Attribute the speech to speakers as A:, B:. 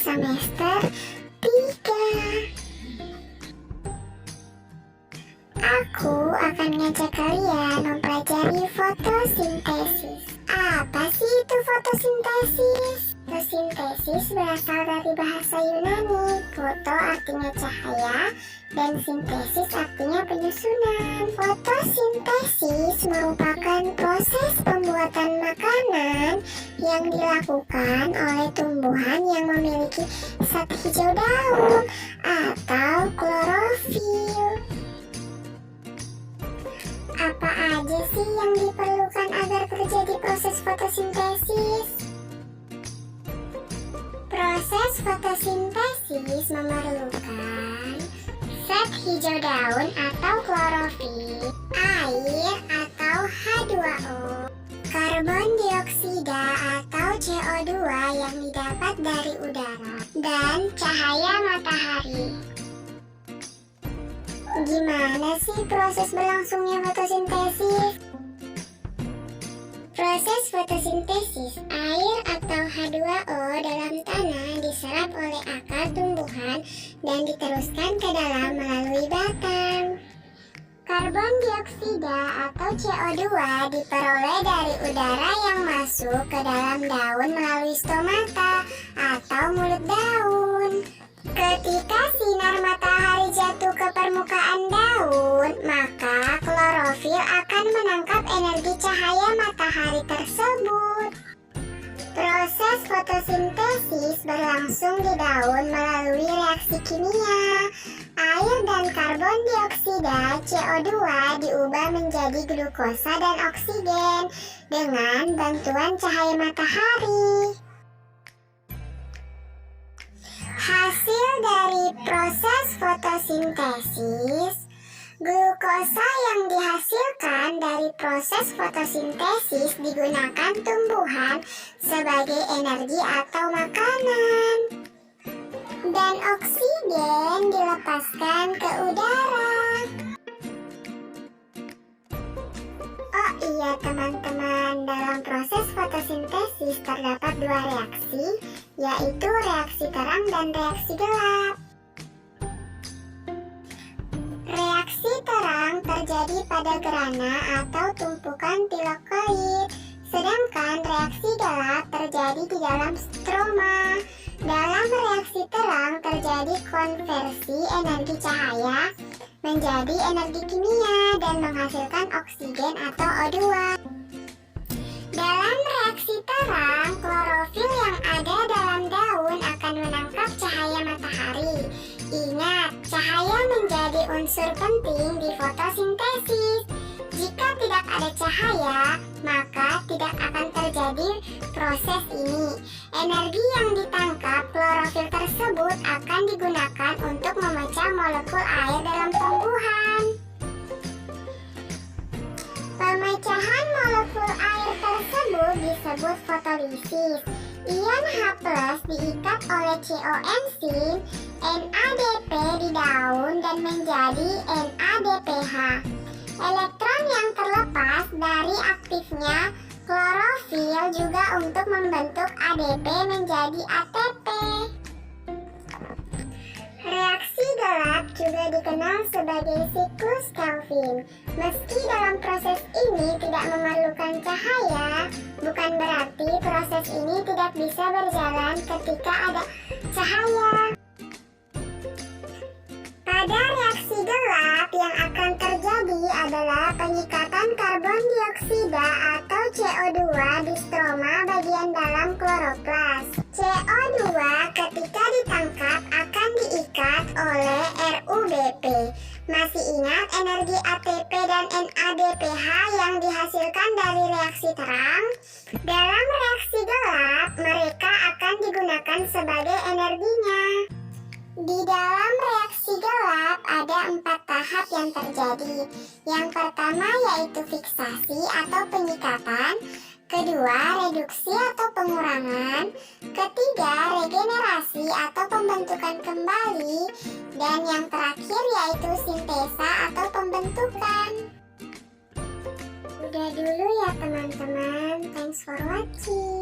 A: semester 3. Aku akan ngajak kalian mempelajari fotosintesis. Apa sih itu fotosintesis? Fotosintesis berasal dari bahasa Yunani. Foto artinya cahaya dan sintesis artinya penyusunan. Fotosintesis merupakan proses pembuatan makanan yang dilakukan oleh tumbuhan yang memiliki zat hijau daun atau klorofil. Apa aja sih yang diperlukan agar terjadi proses fotosintesis? Proses fotosintesis memerlukan zat hijau daun atau klorofil, air atau H2O, karbon dioksida atau CO2 yang didapat dari udara, dan cahaya matahari. Gimana sih proses berlangsungnya fotosintesis? Proses fotosintesis, air atau H2O dalam tanah diserap oleh akar tumbuhan dan diteruskan ke dalam melalui batang. Karbon dioksida atau CO2 diperoleh dari udara yang masuk ke dalam daun melalui stomata atau mulut daun. Ketika sinar matahari jatuh ke permukaan daun, maka klorofil akan menangkap energi cahaya matahari tersebut. Proses fotosintesis berlangsung di daun melalui reaksi kimia. Air dan karbon dioksida CO2 diubah menjadi glukosa dan oksigen dengan bantuan cahaya matahari. Hasil dari proses fotosintesis, glukosa yang dihasilkan dari proses fotosintesis digunakan tumbuhan sebagai energi atau makanan, dan oksigen dilepaskan ke udara. Oh iya teman-teman, dalam proses fotosintesis terdapat dua reaksi, yaitu reaksi terang dan reaksi gelap. Reaksi terang terjadi pada grana atau tumpukan tilakoid, sedangkan reaksi gelap terjadi di dalam stroma. Dalam reaksi terang terjadi konversi energi cahaya menjadi energi kimia dan menghasilkan oksigen atau O2. Dalam reaksi terang, klorofil yang ada dalam daun akan menangkap cahaya matahari. Ingat, cahaya menjadi unsur penting di fotosintesis. Jika tidak ada cahaya, maka tidak akan terjadi proses ini. Energi yang ditangkap klorofil tersebut akan digunakan untuk memecah molekul air dalam tumbuhan. Pemecahan molekul air tersebut disebut fotolisis. Ion H+ diikat oleh CON NADP di daun dan menjadi NADPH. Elektron yang terlepas dari aktifnya klorofil juga untuk membentuk ADP menjadi ATP. Reaksi gelap juga dikenal sebagai siklus Kelvin. Meski dalam proses ini tidak memerlukan cahaya, bukan berarti proses ini tidak bisa berjalan ketika ada cahaya. Pada reaksi gelap yang akan terjadi adalah penyikatan karbon dioksida atau CO2 di stroma bagian dalam kloroplas. CO2 ketika ditangkap akan diikat oleh RUBP. Masih ingat energi ATP dan NADPH yang dihasilkan dari reaksi terang? Dalam reaksi gelap, mereka akan digunakan sebagai energinya. Di dalam reaksi gelap ada 4 tahap yang terjadi. Yang pertama yaitu fiksasi atau penyikatan, kedua reduksi atau pengurangan, ketiga regenerasi atau pembentukan kembali, dan yang terakhir yaitu sintesa atau pembentukan. Udah dulu ya teman-teman, thanks for watching.